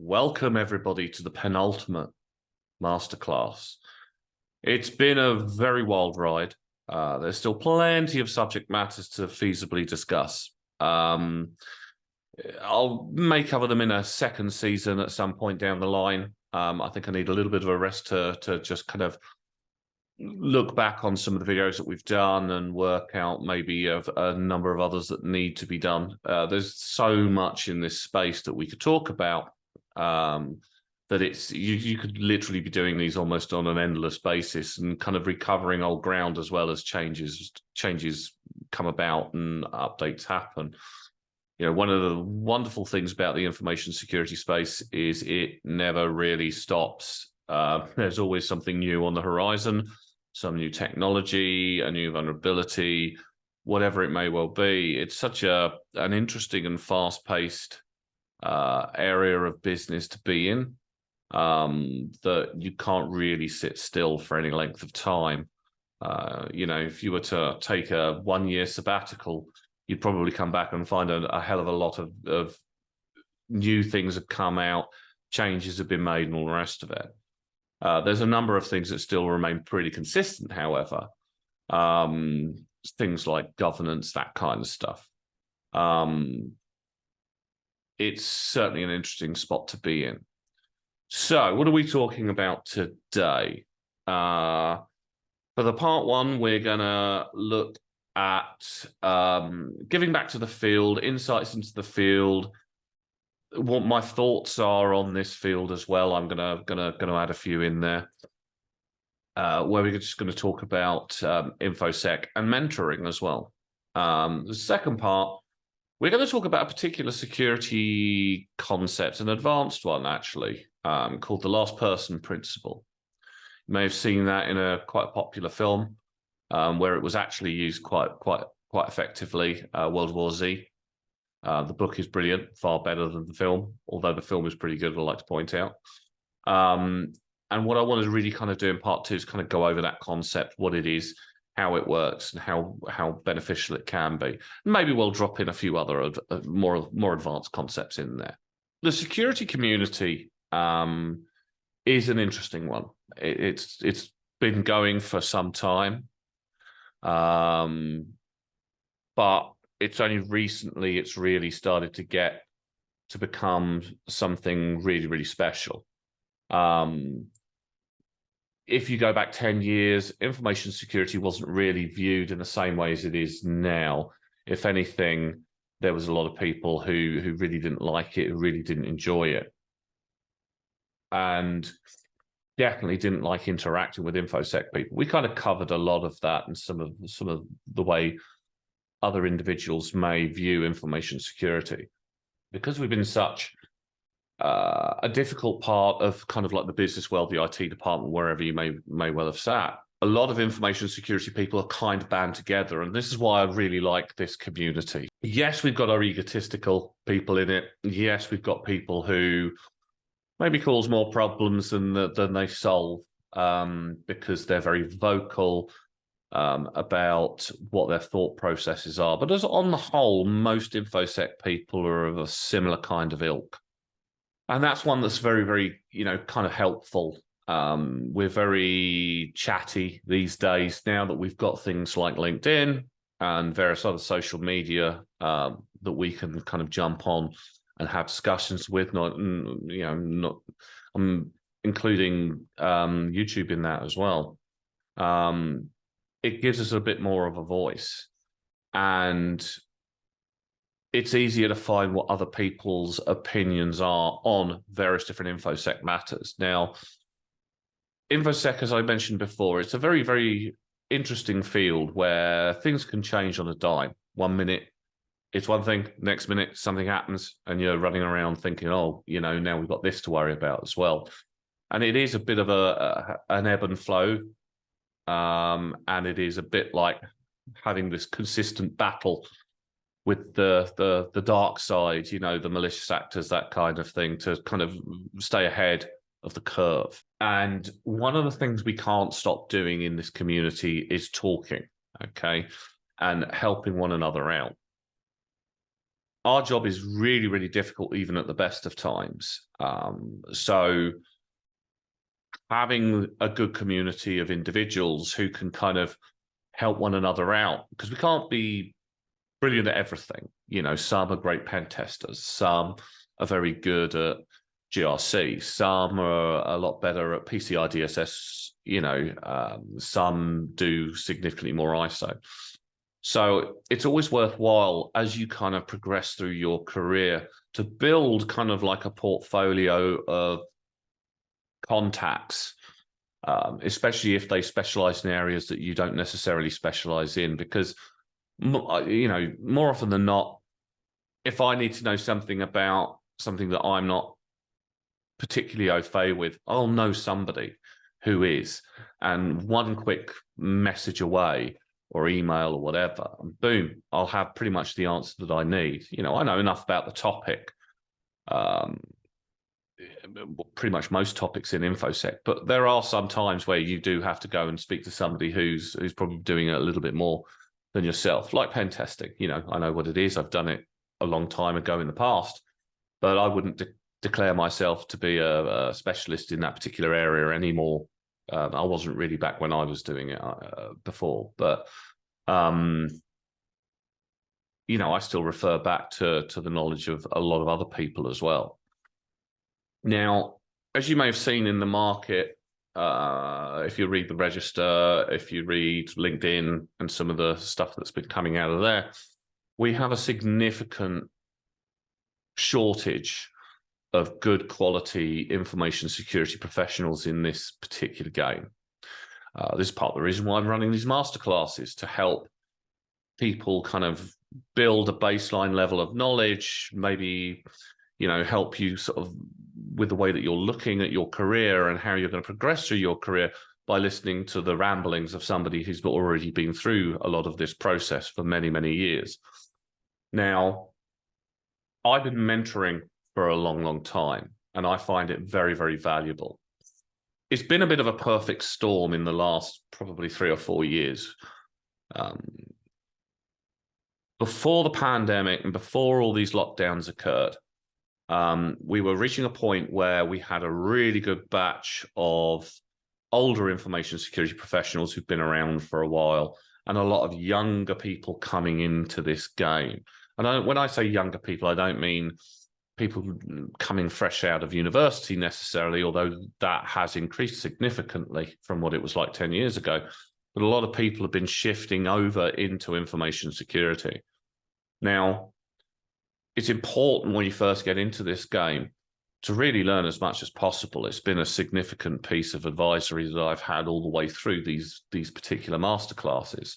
Welcome everybody to the penultimate masterclass. It's been a very wild ride. There's still plenty of subject matters to feasibly discuss. I may cover them in a second season at some point down the line. I think I need a little bit of a rest to just kind of look back on some of the videos that we've done and work out maybe a number of others that need to be done. There's so much in this space that we could talk about. That it's you could literally be doing these almost on an endless basis and kind of recovering old ground as well as changes come about and updates happen. You know, one of the wonderful things about the information security space is it never really stops. There's always something new on the horizon, some new technology, a new vulnerability, whatever it may well be. It's such an interesting and fast-paced area of business to be in, that you can't really sit still for any length of time. You know, if you were to take a 1-year sabbatical, you'd probably come back and find a hell of a lot of new things have come out, changes have been made, and all the rest of it. There's a number of things that still remain pretty consistent, however. Things like governance, that kind of stuff. It's certainly an interesting spot to be in. So what are we talking about today? For the part one, we're going to look at giving back to the field, insights into the field, what my thoughts are on this field as well. I'm gonna add a few in there, where we're just going to talk about Infosec and mentoring as well. The second part, we're going to talk about a particular security concept, an advanced one actually, called the last person principle. You may have seen that in a quite popular film, where it was actually used quite effectively, World War Z. The book is brilliant, far better than the film, although the film is pretty good, I'd like to point out. And what I wanted to really kind of do in part two is kind of go over that concept, what it is, how it works, and how beneficial it can be. Maybe we'll drop in a few other more advanced concepts in there. The security community is an interesting one. It's been going for some time, but it's only recently it's really started to become something really, really special. If you go back 10 years, information security wasn't really viewed in the same way as it is now. If anything, there was a lot of people who really didn't like it, who really didn't enjoy it, and definitely didn't like interacting with InfoSec people. We kind of covered a lot of that and some of the way other individuals may view information security. Because we've been such a difficult part of kind of like the business world, the IT department, wherever you may well have sat, a lot of information security people are kind of band together, and this is why I really like this community. Yes, we've got our egotistical people in it. Yes, we've got people who maybe cause more problems than they solve, because they're very vocal about what their thought processes are. But as on the whole, most InfoSec people are of a similar kind of ilk. And that's one that's very, very, kind of helpful. We're very chatty these days now that we've got things like LinkedIn and various other social media that we can kind of jump on and have discussions with. I'm including YouTube in that as well. It gives us a bit more of a voice, and it's easier to find what other people's opinions are on various different InfoSec matters. Now, InfoSec, as I mentioned before, it's a very, very interesting field where things can change on a dime. 1 minute, it's one thing, next minute, something happens, and you're running around thinking, oh, now we've got this to worry about as well. And it is a bit of an ebb and flow, and it is a bit like having this consistent battle with the dark side, the malicious actors, that kind of thing, to kind of stay ahead of the curve. And one of the things we can't stop doing in this community is talking, okay, and helping one another out. our job is really, really difficult, even at the best of times. So having a good community of individuals who can kind of help one another out, because we can't be brilliant at everything. You know, some are great pen testers, some are very good at GRC, some are a lot better at PCI DSS, you know, some do significantly more ISO. So it's always worthwhile as you kind of progress through your career to build kind of like a portfolio of contacts, especially if they specialize in areas that you don't necessarily specialize in, because, you know, more often than not, if I need to know something about something that I'm not particularly au fait with, I'll know somebody who is, and one quick message away or email or whatever, and boom, I'll have pretty much the answer that I need. You know, I know enough about the topic, pretty much most topics in InfoSec, but there are some times where you do have to go and speak to somebody who's probably doing it a little bit more than yourself, like pen testing. You know, I know what it is. I've done it a long time ago in the past, but I wouldn't declare myself to be a specialist in that particular area anymore. I wasn't really back when I was doing it before, but you know, I still refer back to the knowledge of a lot of other people as well. Now, as you may have seen in the market, if you read the register, if you read LinkedIn and some of the stuff that's been coming out of there, we have a significant shortage of good quality information security professionals in this particular game. This is part of the reason why I'm running these masterclasses, to help people kind of build a baseline level of knowledge, maybe, you know, help you sort of with the way that you're looking at your career and how you're going to progress through your career by listening to the ramblings of somebody who's already been through a lot of this process for many, many years. Now, I've been mentoring for a long, long time, and I find it very, very valuable. It's been a bit of a perfect storm in the last probably 3 or 4 years. Before the pandemic and before all these lockdowns occurred, we were reaching a point where we had a really good batch of older information security professionals who've been around for a while, and a lot of younger people coming into this game. And when I say younger people, I don't mean people coming fresh out of university necessarily, although that has increased significantly from what it was like 10 years ago. But a lot of people have been shifting over into information security. Now, it's important when you first get into this game to really learn as much as possible. It's been a significant piece of advisory that I've had all the way through these particular masterclasses.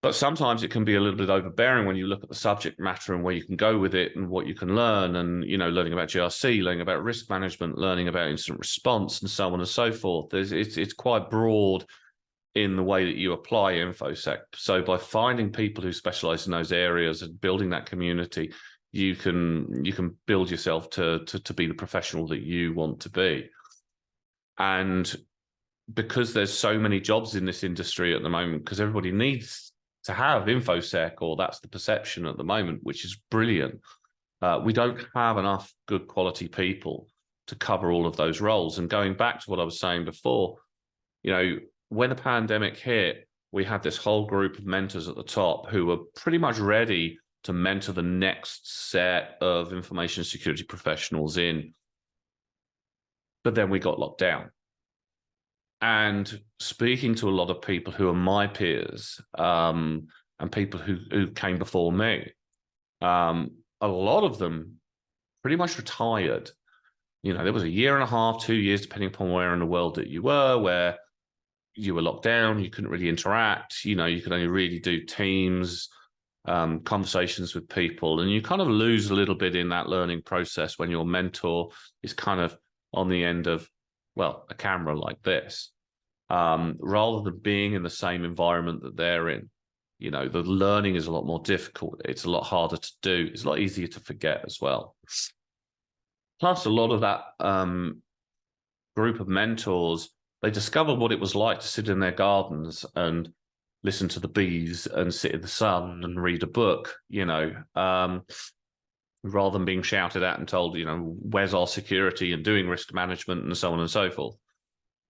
But sometimes it can be a little bit overbearing when you look at the subject matter and where you can go with it and what you can learn, and, you know, learning about GRC, learning about risk management, learning about incident response, and so on and so forth. It's quite broad in the way that you apply InfoSec. So by finding people who specialize in those areas and building that community, you can build yourself to be the professional that you want to be. And because there's so many jobs in this industry at the moment, because everybody needs to have InfoSec, or that's the perception at the moment, which is brilliant. We don't have enough good quality people to cover all of those roles. And going back to what I was saying before, you know, when the pandemic hit, we had this whole group of mentors at the top who were pretty much ready to mentor the next set of information security professionals in. But then we got locked down. And speaking to a lot of people who are my peers, and people who came before me, a lot of them pretty much retired. You know, there was a year and a half, 2 years, depending upon where in the world that you were, where you were locked down, you couldn't really interact, you know, you could only really do Teams, conversations with people, and you kind of lose a little bit in that learning process when your mentor is kind of on the end of, well, a camera like this, rather than being in the same environment that they're in. You know, the learning is a lot more difficult. It's a lot harder to do. It's a lot easier to forget as well. Plus, a lot of that group of mentors, they discovered what it was like to sit in their gardens and listen to the bees and sit in the sun and read a book, rather than being shouted at and told, where's our security and doing risk management and so on and so forth.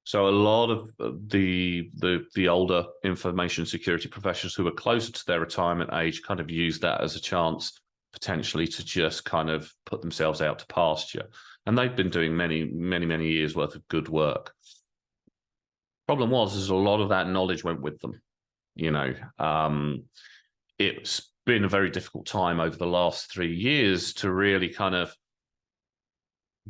So a lot of the older information security professionals who are closer to their retirement age kind of use that as a chance potentially to just kind of put themselves out to pasture. And they've been doing many, many, many years worth of good work. Problem was, is a lot of that knowledge went with them. It's been a very difficult time over the last 3 years to really kind of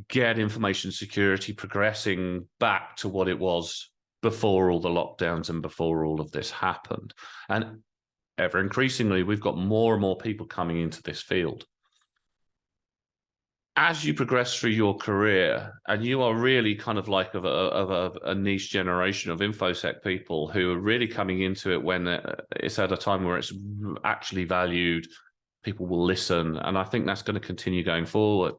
get information security progressing back to what it was before all the lockdowns and before all of this happened. And ever increasingly, we've got more and more people coming into this field. As you progress through your career, and you are really kind of like a niche generation of InfoSec people who are really coming into it when it's at a time where it's actually valued, people will listen. And I think that's going to continue going forward.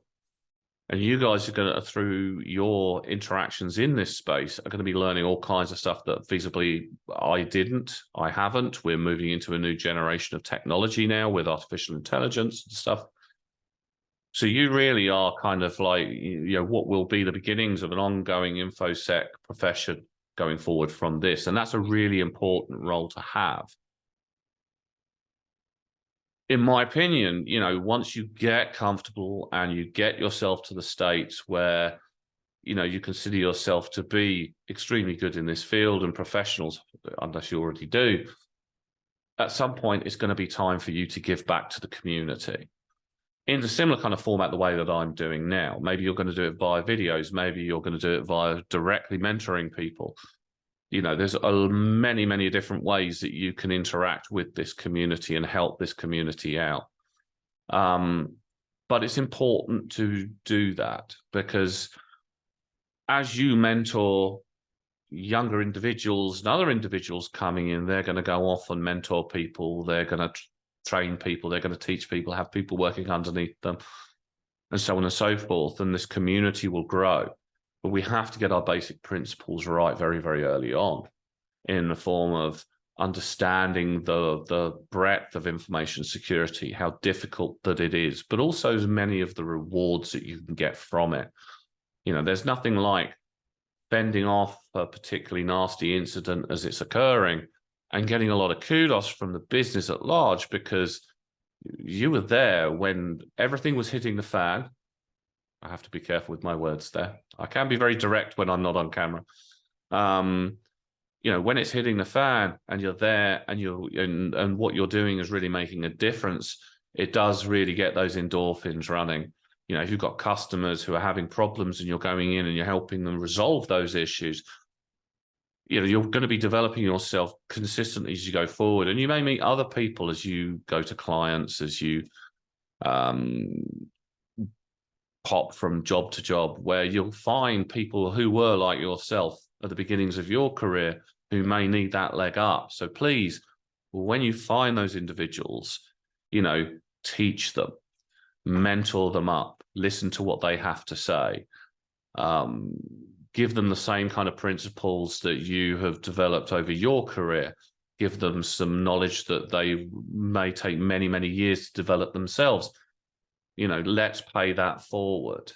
And you guys are going to, through your interactions in this space, are going to be learning all kinds of stuff that feasibly I haven't. We're moving into a new generation of technology now with artificial intelligence and stuff. So you really are kind of like, what will be the beginnings of an ongoing InfoSec profession going forward from this. And that's a really important role to have. In my opinion, once you get comfortable and you get yourself to the state where, you consider yourself to be extremely good in this field and professionals, unless you already do, at some point, it's going to be time for you to give back to the community in a similar kind of format, the way that I'm doing now. Maybe you're going to do it via videos. Maybe you're going to do it via directly mentoring people. There's many, many different ways that you can interact with this community and help this community out. But it's important to do that, because as you mentor younger individuals and other individuals coming in, they're going to go off and mentor people. They're going to train people. They're going to teach people, have people working underneath them, and so on and so forth. And this community will grow. But we have to get our basic principles right very, very early on, in the form of understanding the breadth of information security, how difficult that it is, but also as many of the rewards that you can get from it. There's nothing like fending off a particularly nasty incident as it's occurring and getting a lot of kudos from the business at large, because you were there when everything was hitting the fan. I have to be careful with my words there. I can be very direct when I'm not on camera. When it's hitting the fan and you're there and what you're doing is really making a difference, it does really get those endorphins running. If you've got customers who are having problems and you're going in and you're helping them resolve those issues, you're going to be developing yourself consistently as you go forward. And you may meet other people as you go to clients, as you pop from job to job, where you'll find people who were like yourself at the beginnings of your career who may need that leg up. So please, when you find those individuals, teach them, mentor them up, listen to what they have to say, give them the same kind of principles that you have developed over your career, give them some knowledge that they may take many, many years to develop themselves. Let's pay that forward.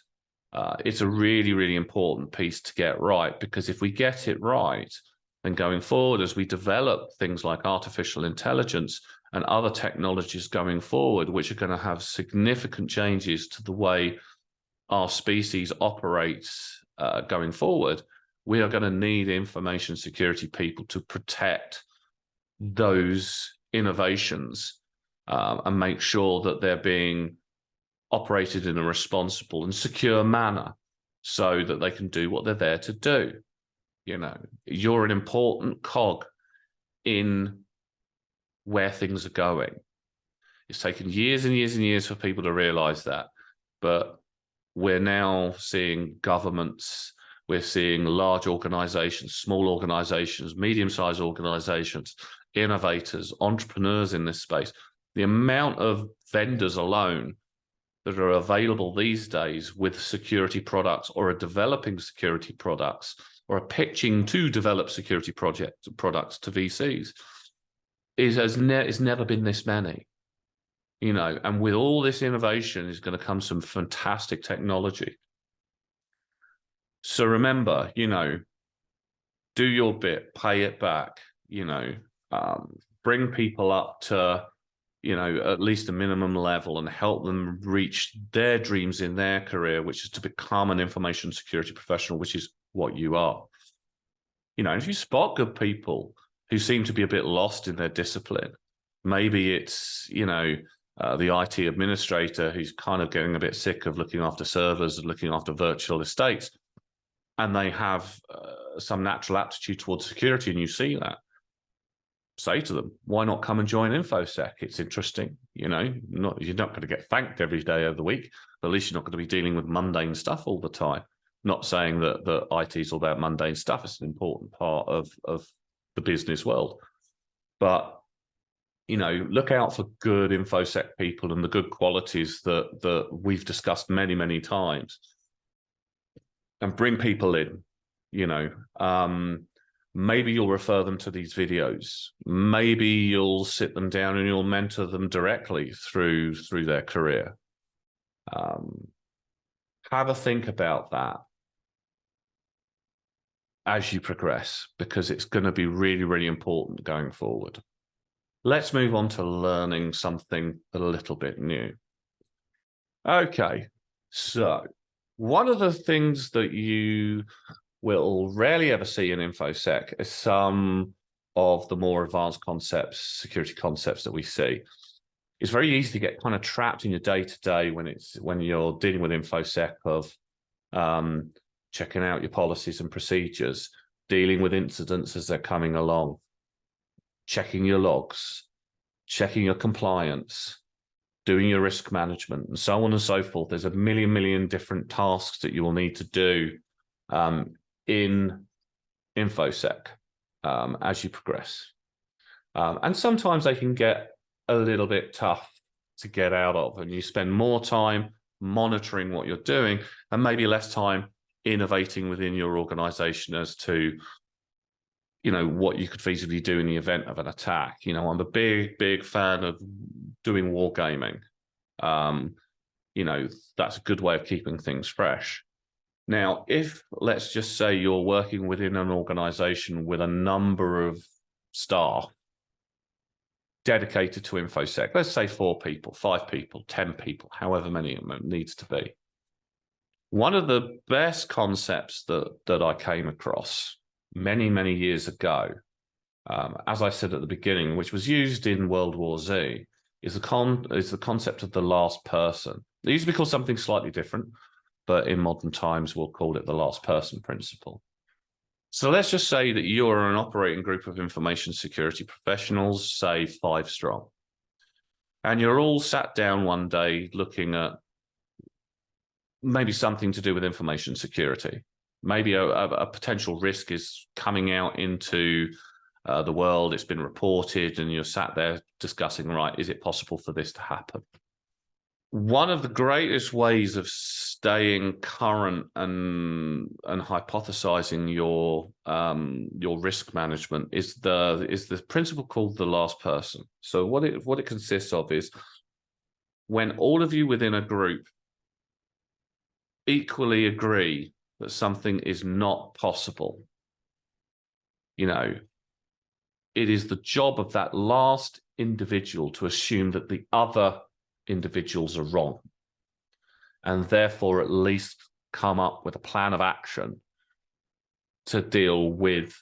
It's a really, really important piece to get right, because if we get it right, then going forward, as we develop things like artificial intelligence and other technologies going forward, which are going to have significant changes to the way our species operates going forward, we are going to need information security people to protect those innovations and make sure that they're being operated in a responsible and secure manner so that they can do what they're there to do. You're an important cog in where things are going. It's taken years and years and years for people to realize that, but we're now seeing governments, we're seeing large organizations, small organizations, medium-sized organizations, innovators, entrepreneurs in this space. The amount of vendors alone that are available these days with security products, or are developing security products, or are pitching to develop security products to VCs, it's never been this many, you know, and with all this innovation is going to come some fantastic technology. So remember, you know, do your bit, pay it back, you know, bring people up to, you know, at least a minimum level and help them reach their dreams in their career, which is to become an information security professional, which is what you are. You know, if you spot good people who seem to be a bit lost in their discipline, maybe it's, you know, the IT administrator who's kind of getting a bit sick of looking after servers and looking after virtual estates, and they have some natural aptitude towards security, and you see that, say to them, why not come and join Infosec? It's interesting, you know, you're not going to get thanked every day of the week, but at least you're not going to be dealing with mundane stuff all the time. Not saying that IT is all about mundane stuff. It's an important part of the business world. But, you know, look out for good Infosec people and the good qualities that we've discussed many, many times. And bring people in, you know. Maybe you'll refer them to these videos. Maybe you'll sit them down and you'll mentor them directly through their career. Have a think about that as you progress, because it's going to be really, really important going forward. Let's move on to learning something a little bit new. Okay, so one of the things that you will rarely ever see in InfoSec is some of the more advanced concepts, security concepts that we see. It's very easy to get kind of trapped in your day-to-day when you're dealing with InfoSec of checking out your policies and procedures, dealing with incidents as they're coming along, checking your logs, checking your compliance, doing your risk management, and so on and so forth. There's a million different tasks that you will need to do in InfoSec as you progress. And sometimes they can get a little bit tough to get out of, and you spend more time monitoring what you're doing and maybe less time innovating within your organization as to, you know, what you could feasibly do in the event of an attack. You know, I'm a big fan of doing wargaming. You know, that's a good way of keeping things fresh. Now, if, let's just say, you're working within an organization with a number of staff dedicated to InfoSec, let's say 4 people, 5 people, 10 people, however many it needs to be. One of the best concepts that I came across many years ago, as I said at the beginning, which was used in World War Z, is the concept of the last person. It used to be called something slightly different, but in modern times we'll call it the last person principle. So let's just say that you're an operating group of information security professionals, say 5 strong, and you're all sat down one day looking at maybe something to do with information security. Maybe a potential risk is coming out into the world, it's been reported, and you're sat there discussing, right, is it possible for this to happen? One of the greatest ways of staying current and hypothesizing your risk management is the principle called the last person. So what it consists of is when all of you within a group equally agree that something is not possible, you know, it is the job of that last individual to assume that the other individuals are wrong, and therefore at least come up with a plan of action to deal with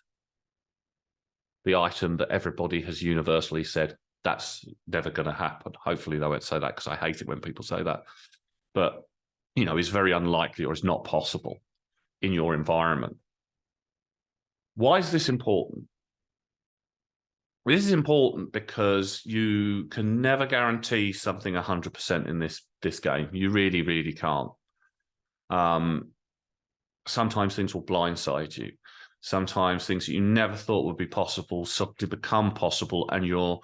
the item that everybody has universally said that's never going to happen. Hopefully they won't say that, because I hate it when people say that, but you know, it's very unlikely or it's not possible in your environment. Why is this important? This is important because you can never guarantee something 100% in this game. You really can't. Sometimes things will blindside you. Sometimes things that you never thought would be possible suddenly become possible, and you're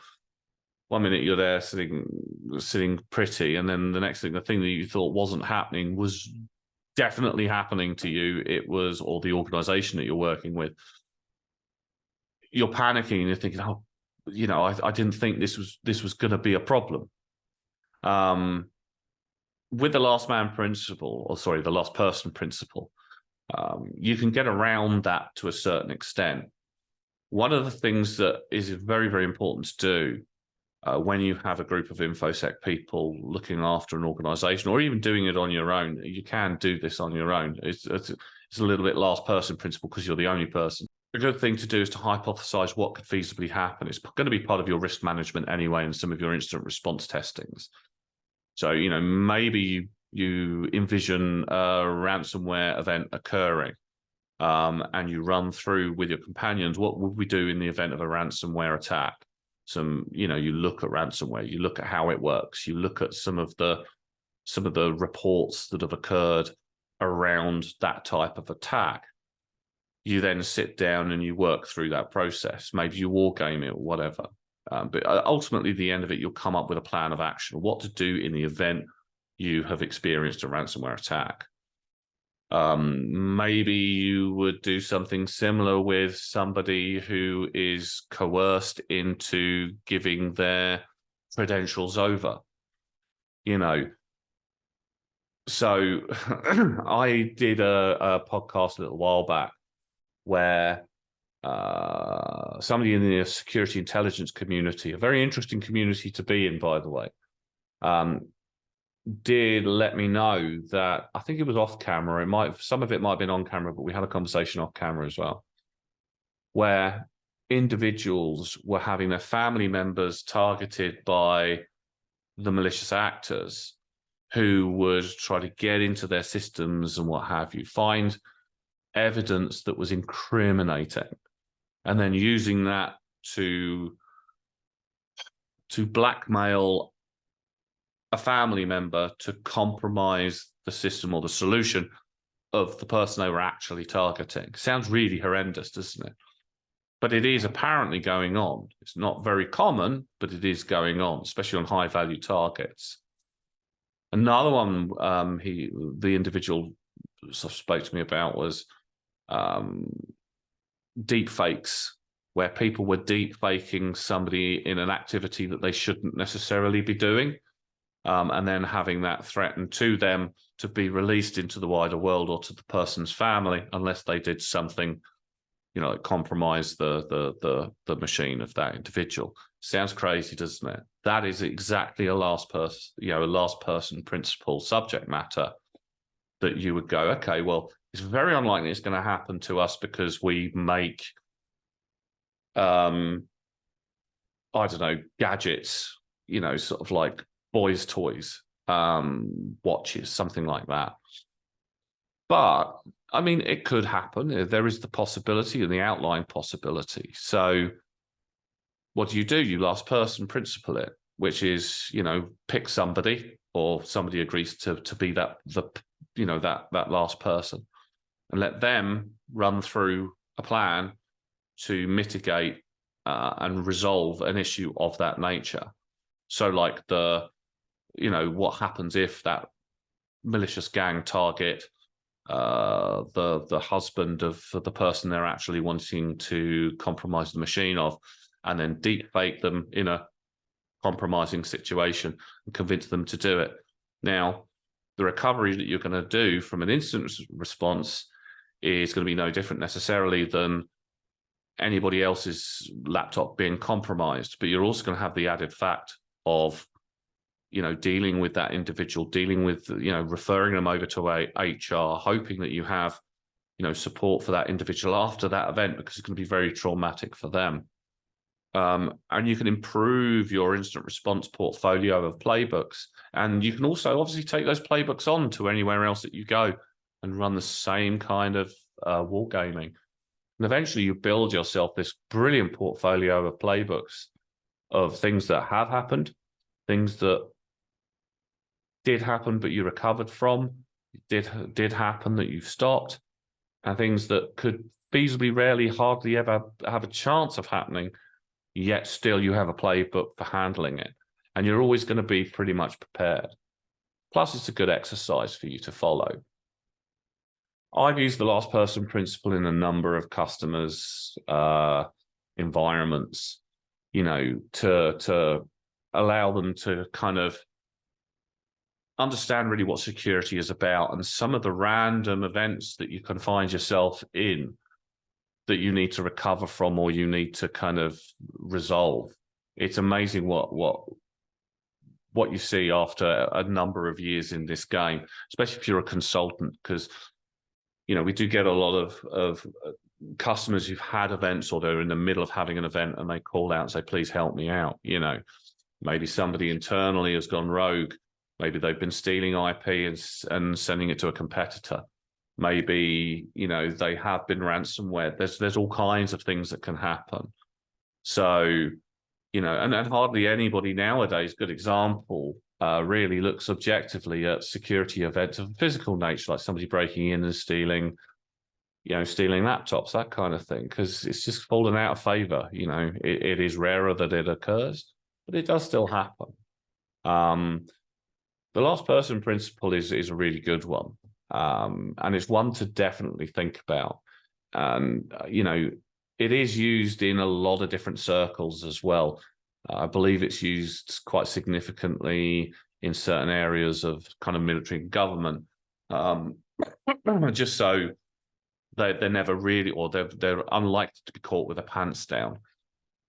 1 minute you're there sitting pretty, and then the next thing, the thing that you thought wasn't happening was definitely happening to you. It was, or the organization that you're working with. You're panicking and you're thinking, oh, I didn't think this was going to be a problem. With the last man principle, or sorry, the last person principle, you can get around that to a certain extent. One of the things that is very, very important to do when you have a group of InfoSec people looking after an organization, or even doing it on your own, you can do this on your own. It's a little bit last person principle because you're the only person. A good thing to do is to hypothesize what could feasibly happen. It's going to be part of your risk management anyway, and some of your incident response testings. So, maybe you envision a ransomware event occurring, and you run through with your companions, what would we do in the event of a ransomware attack? You look at ransomware, you look at how it works, you look at some of the reports that have occurred around that type of attack. You then sit down and you work through that process. Maybe you war game it or whatever. But ultimately, at the end of it, you'll come up with a plan of action, what to do in the event you have experienced a ransomware attack. Maybe you would do something similar with somebody who is coerced into giving their credentials over. So I did a podcast a little while back where somebody in the security intelligence community, a very interesting community to be in, by the way, did let me know that, I think it was off camera, some of it might have been on camera, but we had a conversation off camera as well, where individuals were having their family members targeted by the malicious actors who would try to get into their systems and what have you, find evidence that was incriminating, and then using that to blackmail a family member to compromise the system or the solution of the person they were actually targeting. Sounds really horrendous, doesn't it? But it is apparently going on. It's not very common, but it is going on, especially on high-value targets. Another one the individual spoke to me about was deep fakes, where people were deep faking somebody in an activity that they shouldn't necessarily be doing, and then having that threatened to them to be released into the wider world or to the person's family unless they did something, that compromised the machine of that individual. Sounds crazy, doesn't it? That is exactly a last person principle subject matter that you would go, okay, well, it's very unlikely it's going to happen to us because we make, I don't know, gadgets, sort of like boys' toys, watches, something like that. But, I mean, it could happen. There is the possibility and the outlying possibility. So what do? You last person principle it, which is, pick somebody, or somebody agrees to be that last person, and let them run through a plan to mitigate and resolve an issue of that nature. So like what happens if that malicious gang target the husband of the person they're actually wanting to compromise the machine of, and then deep fake them in a compromising situation and convince them to do it. Now, the recovery that you're going to do from an incident response is going to be no different necessarily than anybody else's laptop being compromised, but you're also going to have the added fact of dealing with that individual, dealing with, referring them over to HR, hoping that you have, support for that individual after that event, because it's going to be very traumatic for them. And you can improve your incident response portfolio of playbooks. And you can also obviously take those playbooks on to anywhere else that you go and run the same kind of wargaming. And eventually you build yourself this brilliant portfolio of playbooks of things that have happened, things that did happen but you recovered from, did happen that you stopped, and things that could feasibly rarely hardly ever have a chance of happening, yet still you have a playbook for handling it, and you're always going to be pretty much prepared. Plus, it's a good exercise for you to follow. I've used the last person principle in a number of customers' environments. you know, to allow them to kind of understand really what security is about, and some of the random events that you can find yourself in that you need to recover from or you need to kind of resolve. It's amazing what you see after a number of years in this game, especially if you're a consultant, because you know we do get a lot of customers who've had events or they're in the middle of having an event and they call out and say, please help me out. You know, maybe somebody internally has gone rogue. Maybe they've been stealing IP and sending it to a competitor. Maybe, you know, they have been ransomware. There's all kinds of things that can happen. So, you know, and hardly anybody nowadays, good example, really looks objectively at security events of a physical nature, like somebody breaking in and stealing, you know, stealing laptops, that kind of thing, because it's just fallen out of favor. You know, it is rarer that it occurs, but it does still happen. The last person principle is a really good one. And it's one to definitely think about. And, you know, it is used in a lot of different circles as well. I believe it's used quite significantly in certain areas of kind of military and government, just so they're never really, or they're unlikely to be caught with their pants down.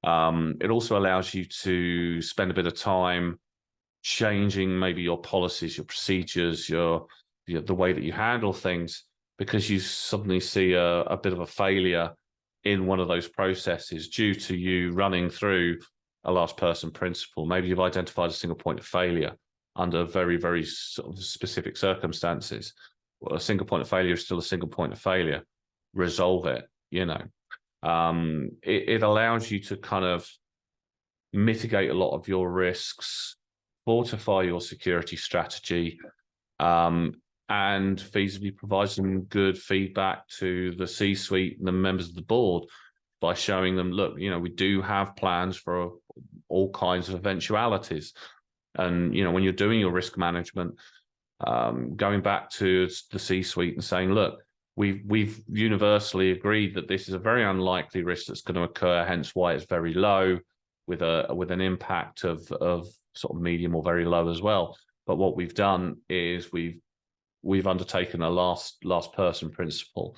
It also allows you to spend a bit of time changing maybe your policies, your procedures, the way that you handle things, because you suddenly see a bit of a failure in one of those processes due to you running through a last person principle. Maybe you've identified a single point of failure under very, very sort of specific circumstances. Well, a single point of failure is still a single point of failure. Resolve it, you know. It allows you to kind of mitigate a lot of your risks, fortify your security strategy, and feasibly provide some good feedback to the C-suite and the members of the board by showing them, look, you know, we do have plans for all kinds of eventualities. And, you know, when you're doing your risk management, going back to the C-suite and saying, look, we've universally agreed that this is a very unlikely risk that's going to occur, hence why it's very low, with an impact of sort of medium or very low as well. But what we've done is we've undertaken a last person principle,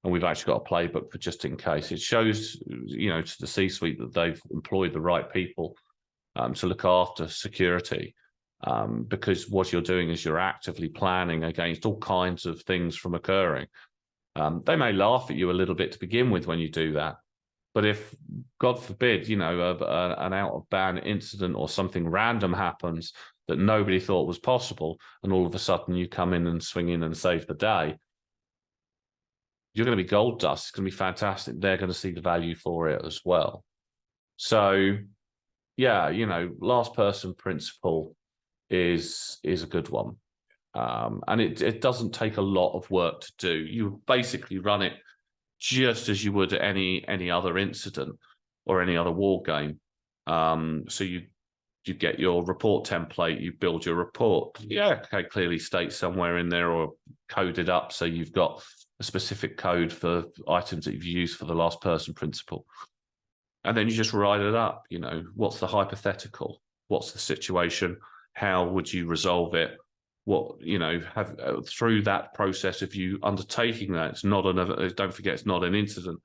and we've actually got a playbook for just in case. It shows, you know, to the C-suite that they've employed the right people to look after security, because what you're doing is you're actively planning against all kinds of things from occurring. They may laugh at you a little bit to begin with when you do that, but if, God forbid, you know, an out-of-band incident or something random happens that nobody thought was possible, and all of a sudden you come in and swing in and save the day, you're going to be gold dust. It's going to be fantastic. They're going to see the value for it as well. So, yeah, you know, last person principle is a good one. And it doesn't take a lot of work to do. You basically run it just as you would any other incident or any other war game. So you get your report template, you build your report. Yeah, okay, clearly state somewhere in there or code it up so you've got a specific code for items that you've used for the last person principle. And then you just write it up. You know, what's the hypothetical? What's the situation? How would you resolve it? What, you know, have through that process of you undertaking that, it's not another, don't forget, it's not an incident.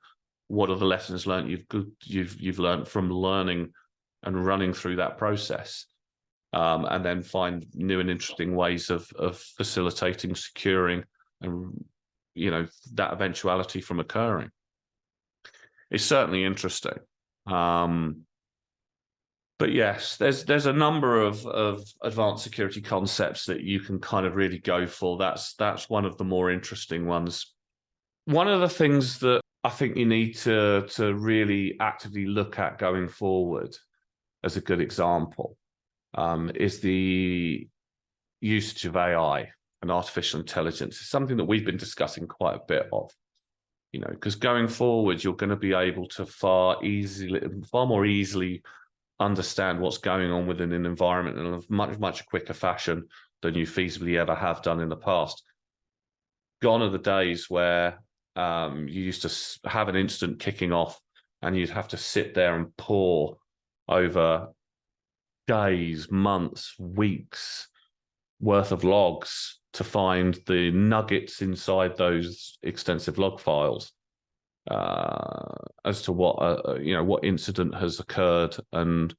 What are the lessons learned you've learned from learning and running through that process? And then find new and interesting ways of facilitating, securing, and, you know, that eventuality from occurring. It's certainly interesting. But yes, there's a number of advanced security concepts that you can kind of really go for. That's one of the more interesting ones. One of the things that I think you need to really actively look at going forward, as a good example, is the usage of AI and artificial intelligence. It's something that we've been discussing quite a bit of, you know, because going forward, you're going to be able to far more easily understand what's going on within an environment in a much quicker fashion than you feasibly ever have done in the past. Gone are the days where you used to have an incident kicking off and you'd have to sit there and pour over days, months, weeks worth of logs to find the nuggets inside those extensive log files as to what what incident has occurred and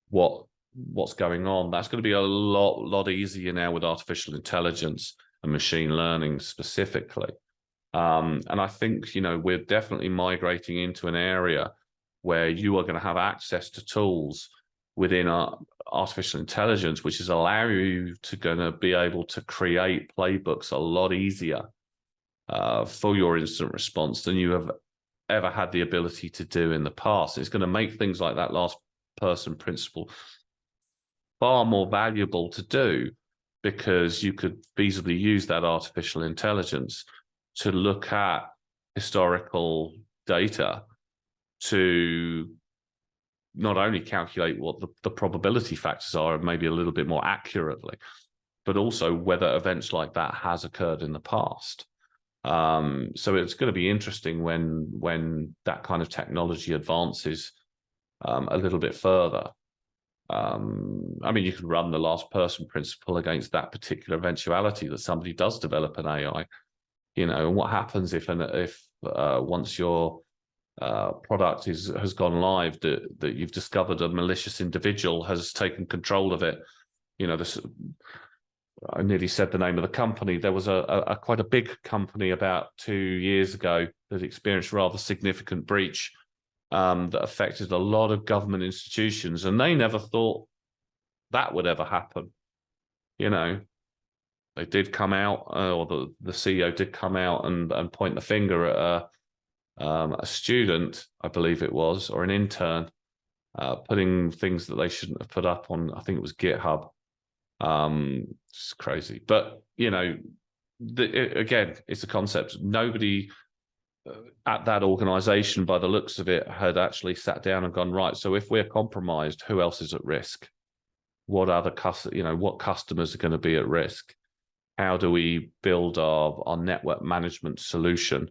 what's going on. That's going to be a lot easier now with artificial intelligence and machine learning specifically. And I think we're definitely migrating into an area where you are going to have access to tools within artificial intelligence, which is allow you to going to be able to create playbooks a lot easier for your incident response than you have ever had the ability to do in the past. It's going to make things like that last person principle far more valuable to do, because you could feasibly use that artificial intelligence to look at historical data to not only calculate what the probability factors are, maybe a little bit more accurately, but also whether events like that has occurred in the past. So it's going to be interesting when that kind of technology advances a little bit further. I mean, you can run the last person principle against that particular eventuality that somebody does develop an AI. And what happens if once your product has gone live, that you've discovered a malicious individual has taken control of it. This, I nearly said the name of the company. There was a quite a big company about 2 years ago that experienced a rather significant breach that affected a lot of government institutions, and they never thought that would ever happen. They did come out, or the CEO did come out and point the finger at a student, I believe it was, or an intern, putting things that they shouldn't have put up on, I think it was GitHub. It's crazy. But, again, it's a concept. Nobody at that organization, by the looks of it, had actually sat down and gone, right, so if we're compromised, who else is at risk? What other what customers are going to be at risk? How do we build our network management solution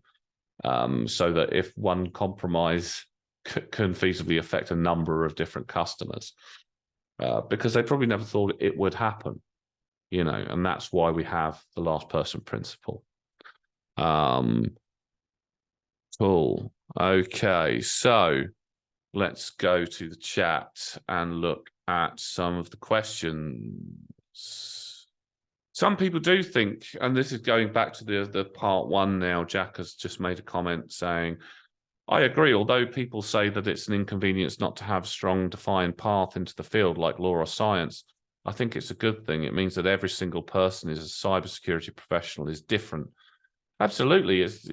so that if one compromise can feasibly affect a number of different customers? Because they probably never thought it would happen, and that's why we have the last person principle. Cool. Okay, so let's go to the chat and look at some of the questions. Some people do think, and this is going back to the part one now, Jack has just made a comment saying, I agree, although people say that it's an inconvenience not to have strong defined path into the field like law or science, I think it's a good thing. It means that every single person is a cybersecurity professional is different. Absolutely. It's,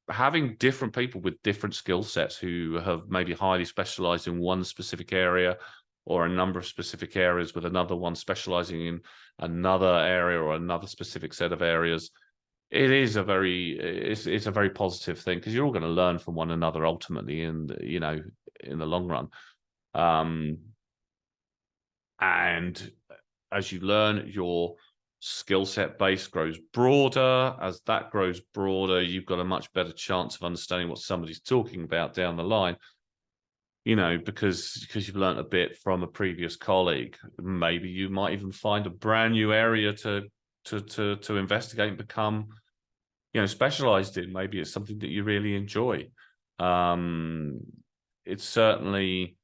having different people with different skill sets who have maybe highly specialized in one specific area or a number of specific areas, with another one specializing in another area or another specific set of areas, it's a very positive thing, because you're all going to learn from one another ultimately in the long run. And as you learn, your skill set base grows broader. As that grows broader, you've got a much better chance of understanding what somebody's talking about down the line. Because you've learned a bit from a previous colleague. Maybe you might even find a brand new area to investigate and become, specialized in. Maybe it's something that you really enjoy. It's certainly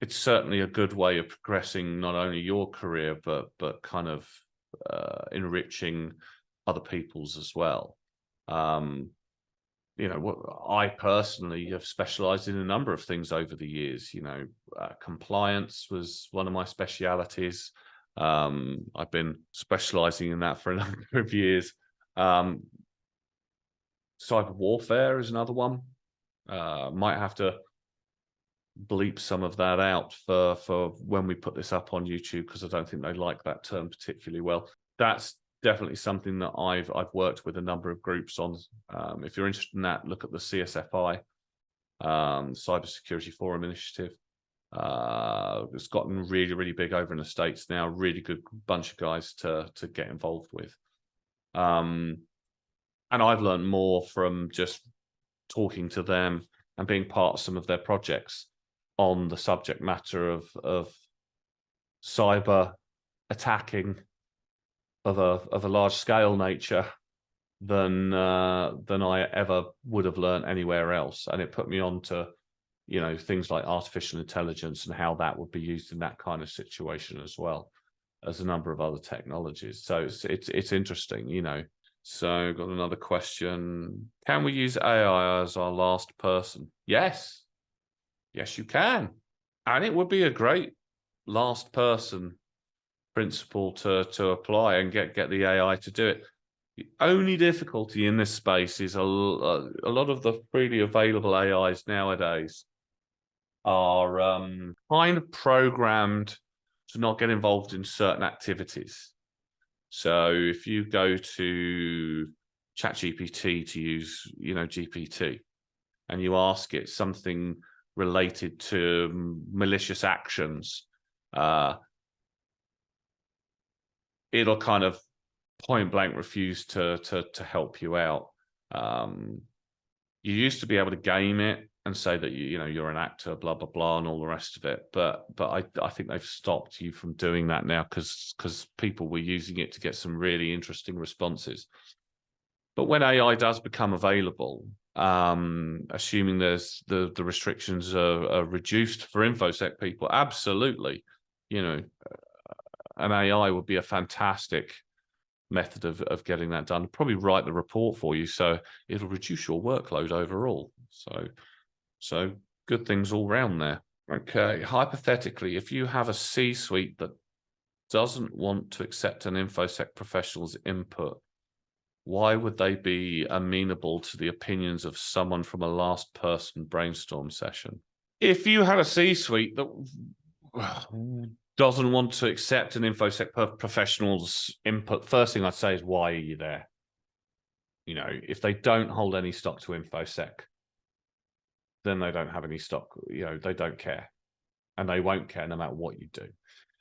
a good way of progressing not only your career, but kind of enriching other people's as well. I personally have specialized in a number of things over the years. Compliance was one of my specialities. I've been specializing in that for a number of years. Cyber warfare is another one. Might have to bleep some of that out for when we put this up on YouTube, because I don't think they like that term particularly well. That's definitely something that I've worked with a number of groups on. If you're interested in that, look at the CSFI, Cybersecurity Forum Initiative. It's gotten really, really big over in the States now. Really good bunch of guys to get involved with. And I've learned more from just talking to them and being part of some of their projects. on the subject matter of cyber attacking of a large scale nature than I ever would have learned anywhere else, and it put me on to things like artificial intelligence and how that would be used in that kind of situation, as well as a number of other technologies. So it's interesting. So got another question. Can we use AI as our last person? Yes, you can, and it would be a great last person principle to apply and get the AI to do it. The only difficulty in this space is a lot of the freely available AIs nowadays are kind of programmed to not get involved in certain activities. So if you go to ChatGPT to use, GPT, and you ask it something related to malicious actions, it'll kind of point blank refuse to help you out. You used to be able to game it and say that you're an actor, blah blah blah, and all the rest of it. But I think they've stopped you from doing that now because people were using it to get some really interesting responses. But when AI does become available, assuming there's the restrictions are reduced for InfoSec people, absolutely, an AI would be a fantastic method of getting that done. Probably write the report for you, so it'll reduce your workload overall. So good things all round there. Okay, hypothetically, if you have a C-suite that doesn't want to accept an InfoSec professional's input, why would they be amenable to the opinions of someone from a last person brainstorm session? If you had a C-suite that doesn't want to accept an InfoSec professional's input, first thing I'd say is, why are you there? If they don't hold any stock to InfoSec, then they don't have any stock. They don't care, and they won't care no matter what you do.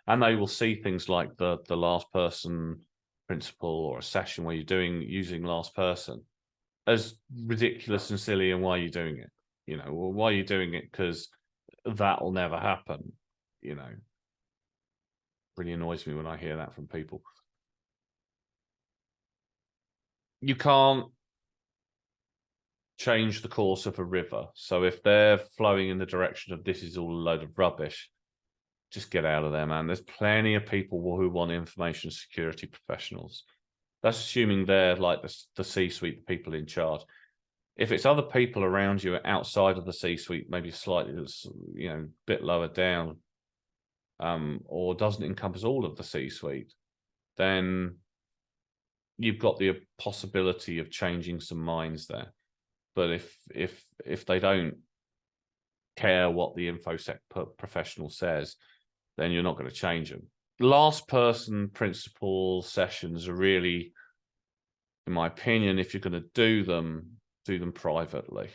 And they will see things like the last person principle or a session where you're using last person as ridiculous and silly. And why are you doing it? Why are you doing it? Because that will never happen. Really annoys me when I hear that from people. You can't change the course of a river. So if they're flowing in the direction of this is all a load of rubbish, just get out of there, man. There's plenty of people who want information security professionals. That's assuming they're like the C-suite, the people in charge. If it's other people around you outside of the C-suite, maybe slightly, a bit lower down, or doesn't encompass all of the C-suite, then you've got the possibility of changing some minds there. But if they don't care what the InfoSec professional says, then you're not going to change them. Last person principle sessions are really, in my opinion, if you're going to do them privately.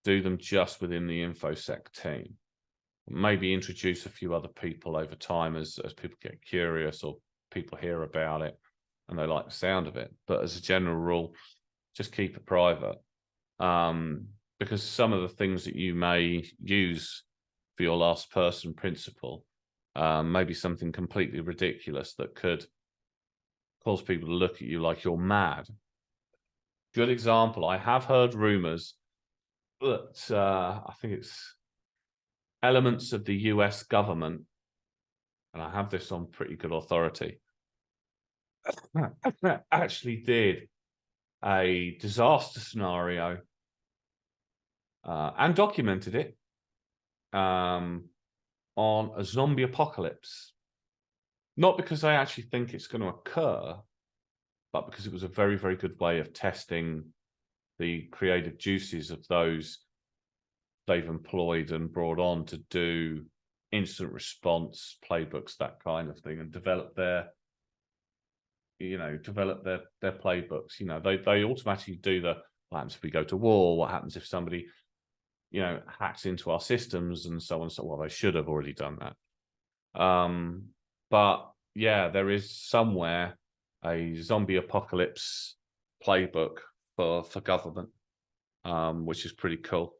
Do them just within the InfoSec team. Maybe introduce a few other people over time as people get curious or people hear about it and they like the sound of it. But as a general rule, just keep it private. Because some of the things that you may use for your last person principle may be something completely ridiculous that could cause people to look at you like you're mad. Good example, I have heard rumors that I think it's elements of the US government, and I have this on pretty good authority, actually did a disaster scenario and documented it on a zombie apocalypse. Not because they actually think it's going to occur, but because it was a very, very good way of testing the creative juices of those they've employed and brought on to do instant response playbooks, that kind of thing, and develop their playbooks. They automatically do what happens if we go to war, what happens if somebody hacks into our systems, and so on. So, well, they should have already done that. But yeah, there is somewhere a zombie apocalypse playbook for government, which is pretty cool.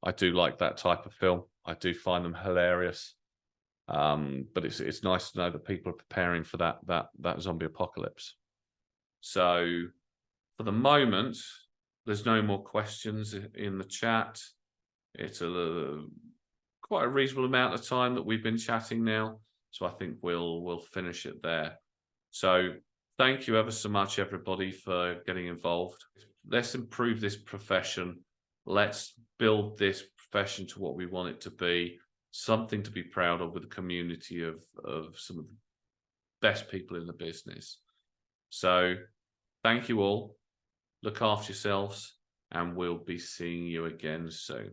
I do like that type of film. I do find them hilarious. But it's nice to know that people are preparing for that zombie apocalypse. So for the moment, there's no more questions in the chat. It's quite a reasonable amount of time that we've been chatting now, so I think we'll finish it there. So thank you ever so much, everybody, for getting involved. Let's improve this profession. Let's build this profession to what we want it to be. Something to be proud of, with a community of some of the best people in the business. So thank you all. Look after yourselves, and we'll be seeing you again soon.